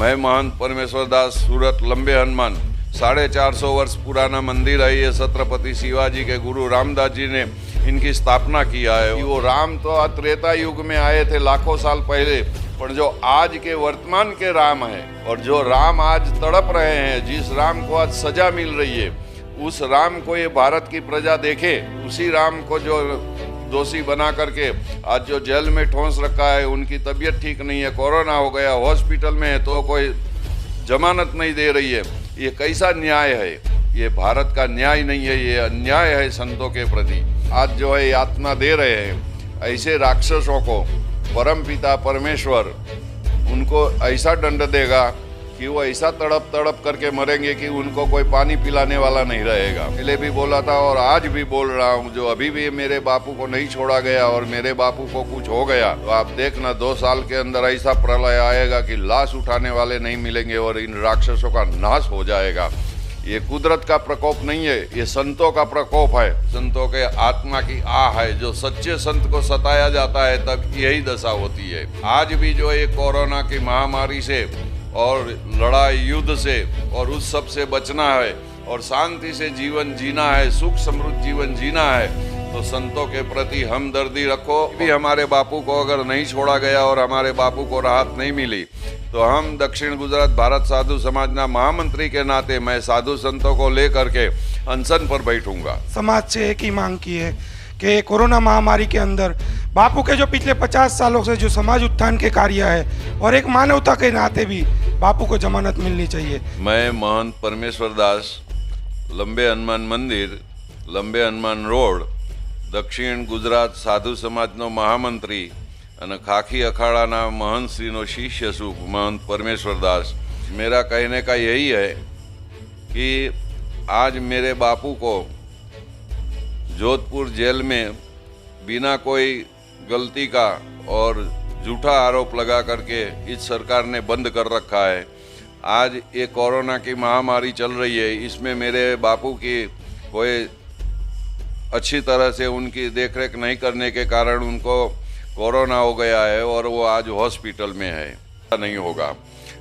मैं महंत परमेश्वर दास सूरत लंबे हनुमान 450 वर्ष पुराना मंदिर है। ये छत्रपति शिवाजी के गुरु रामदास जी ने इनकी स्थापना किया है। वो राम तो त्रेता युग में आए थे लाखों साल पहले, पर जो आज के वर्तमान के राम है और जो राम आज तड़प रहे हैं, जिस राम को आज सजा मिल रही है, उस राम को ये भारत की प्रजा देखे। उसी राम को जो दोषी बना करके आज जो जेल में ठोंस रखा है, उनकी तबीयत ठीक नहीं है, कोरोना हो गया, हॉस्पिटल में है, तो कोई जमानत नहीं दे रही है। ये कैसा न्याय है? ये भारत का न्याय नहीं है, ये अन्याय है संतों के प्रति। आज जो है यातना दे रहे हैं ऐसे राक्षसों को परम पिता परमेश्वर उनको ऐसा दंड देगा कि वो ऐसा तड़प तड़प करके मरेंगे कि उनको कोई पानी पिलाने वाला नहीं रहेगा। पहले भी बोला था और आज भी बोल रहा हूँ, जो अभी भी मेरे बापू को नहीं छोड़ा गया और मेरे बापू को कुछ हो गया तो आप देखना 2 साल के अंदर ऐसा प्रलय आएगा कि लाश उठाने वाले नहीं मिलेंगे और इन राक्षसों का नाश हो जाएगा। ये कुदरत का प्रकोप नहीं है, ये संतों का प्रकोप है। संतों के आत्मा की आह है। जो सच्चे संत को सताया जाता है तब यही दशा होती है। आज भी जो ये कोरोना की महामारी से और लड़ाई युद्ध से और उस सब से बचना है और शांति से जीवन जीना है, सुख समृद्ध जीवन जीना है, तो संतों के प्रति हमदर्दी रखो। भी हमारे बापू को अगर नहीं छोड़ा गया और हमारे बापू को राहत नहीं मिली तो हम दक्षिण गुजरात भारत साधु समाजना महामंत्री के नाते मैं साधु संतों को लेकर के अनशन पर बैठूंगा। समाज से एक ही मांग की है कि कोरोना महामारी के अंदर बापू के जो पिछले 50 सालों से जो समाज उत्थान के कार्य है और एक मानवता के नाते भी बापू को जमानत मिलनी चाहिए। मैं महंत परमेश्वर दास लंबे हनुमान मंदिर लंबे हनुमान रोड दक्षिण गुजरात साधु समाजનો મહામંત્રી અને ખાખી અખાડાના महंतश्रीનો शिष्य છું महंत परमेश्वर दास। मेरा कहने का यही है कि आज मेरे बापू को जोधपुर जेल में बिना कोई गलती का और झूठा आरोप लगा करके इस सरकार ने बंद कर रखा है। आज ये कोरोना की महामारी चल रही है, इसमें मेरे बापू की कोई अच्छी तरह से उनकी देखरेख नहीं करने के कारण उनको कोरोना हो गया है और वो आज हॉस्पिटल में है। नहीं होगा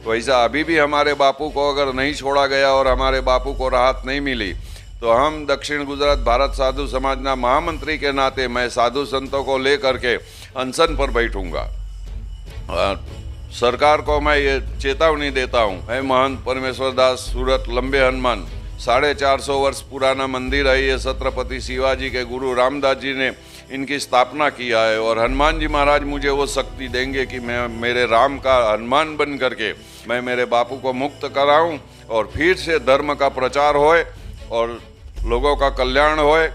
वैसा अभी भी हमारे बापू को अगर नहीं छोड़ा गया और हमारे बापू को राहत नहीं मिली तो हम दक्षिण गुजरात भारत साधु समाजना महामंत्री के नाते मैं साधु संतों को लेकर के अनशन पर बैठूंगा। सरकार को मैं ये चेतावनी देता हूँ। मैं महंत परमेश्वर दास सूरत लंबे हनुमान 450 वर्ष पुराना मंदिर है। ये छत्रपति शिवाजी के गुरु रामदास जी ने इनकी स्थापना किया है और हनुमान जी महाराज मुझे वो शक्ति देंगे कि मैं मेरे राम का हनुमान बन करके मैं मेरे बापू को मुक्त कराऊं और फिर से धर्म का प्रचार होए और लोगों का कल्याण होए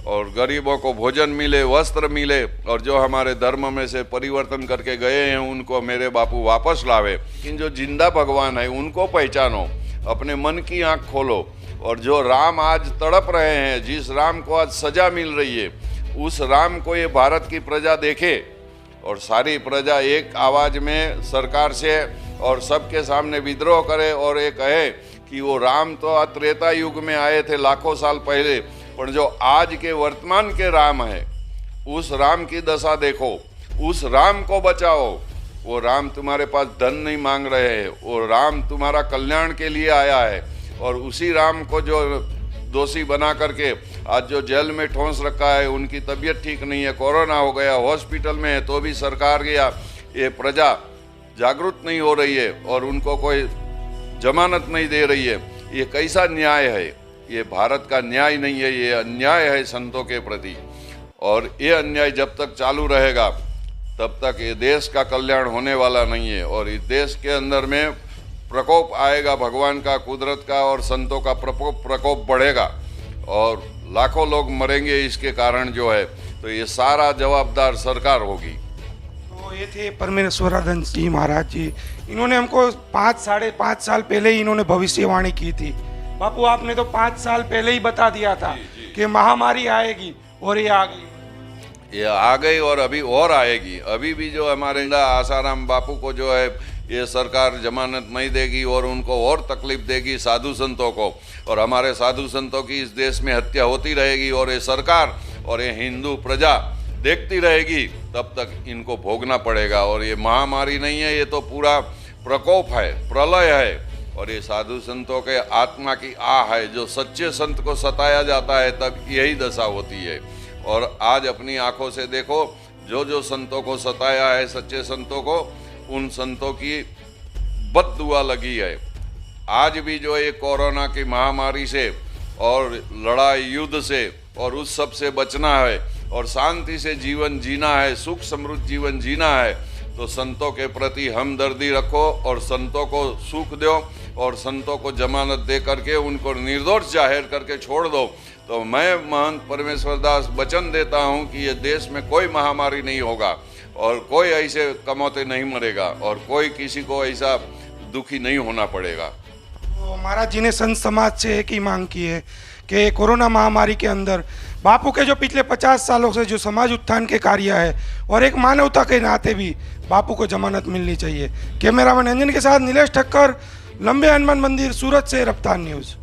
और गरीबों को भोजन मिले, वस्त्र मिले और जो हमारे धर्म में से परिवर्तन करके गए हैं उनको मेरे बापू वापस लावे। इन जो जिंदा भगवान है उनको पहचानो, अपने मन की आंख खोलो और जो राम आज तड़प रहे हैं, जिस राम को आज सजा मिल रही है, उस राम को ये भारत की प्रजा देखे और सारी प्रजा एक आवाज में सरकार से और सबके सामने विद्रोह करे और ये कहे कि वो राम तो त्रेता युग में आए थे लाखों साल पहले, पर जो आज के वर्तमान के राम है, उस राम की दशा देखो, उस राम को बचाओ। वो राम तुम्हारे पास धन नहीं मांग रहे हैं, वो राम तुम्हारा कल्याण के लिए आया है और उसी राम को जो दोषी बना करके आज जो जेल में ठोंस रखा है, उनकी तबीयत ठीक नहीं है, कोरोना हो गया, हॉस्पिटल में है, तो भी सरकार या ये प्रजा जागरूक नहीं हो रही है और उनको कोई जमानत नहीं दे रही है। ये कैसा न्याय है? ये भारत का न्याय नहीं है, ये अन्याय है संतों के प्रति। और ये अन्याय जब तक चालू रहेगा तब तक ये देश का कल्याण होने वाला नहीं है और इस देश के अंदर में प्रकोप आएगा भगवान का, कुदरत का और संतों का प्रकोप बढ़ेगा और लाखों लोग मरेंगे इसके कारण जो है। तो ये सारा जवाबदार सरकार होगी। तो ये थे परमेश्वरानंद जी महाराज जी। इन्होंने हमको 5-5.5 साल पहले ही इन्होंने भविष्यवाणी की थी। बापू आपने तो 5 साल पहले ही बता दिया था कि महामारी आएगी और ये आ गई। ये आ गई और अभी और आएगी। अभी भी जो हमारे आसाराम बापू को जो है ये सरकार जमानत नहीं देगी और उनको और तकलीफ देगी साधु संतों को, और हमारे साधु संतों की इस देश में हत्या होती रहेगी और ये सरकार और ये हिंदू प्रजा देखती रहेगी, तब तक इनको भोगना पड़ेगा। और ये महामारी नहीं है, ये तो पूरा प्रकोप है, प्रलय है, और ये साधु संतों के आत्मा की आह है। जो सच्चे संत को सताया जाता है तब यही दशा होती है। और आज अपनी आंखों से देखो, जो जो संतों को सताया है, सच्चे संतों को, उन संतों की बद्दुआ लगी है। आज भी जो ये कोरोना की महामारी से और लड़ाई युद्ध से और उस सब से बचना है और शांति से जीवन जीना है, सुख समृद्ध जीवन जीना है, तो संतों के प्रति हमदर्दी रखो और संतों को सुख दो और संतों को जमानत दे करके उनको निर्दोष जाहिर करके छोड़ दो। तो मैं महंत परमेश्वर दास वचन देता हूँ कि ये देश में कोई महामारी नहीं होगा और कोई ऐसे कमौते नहीं मरेगा और कोई किसी को ऐसा दुखी नहीं होना पड़ेगा। तो महाराज जी ने संत समाज से एक ही मांग की है कि कोरोना महामारी के अंदर बापू के जो पिछले 50 सालों से जो समाज उत्थान के कार्य है और एक मानवता के नाते भी बापू को जमानत मिलनी चाहिए। कैमरामैन अंजन के साथ नीलेश ठक्कर, लंबे हनुमान मंदिर, सूरत से रफ्तार न्यूज़।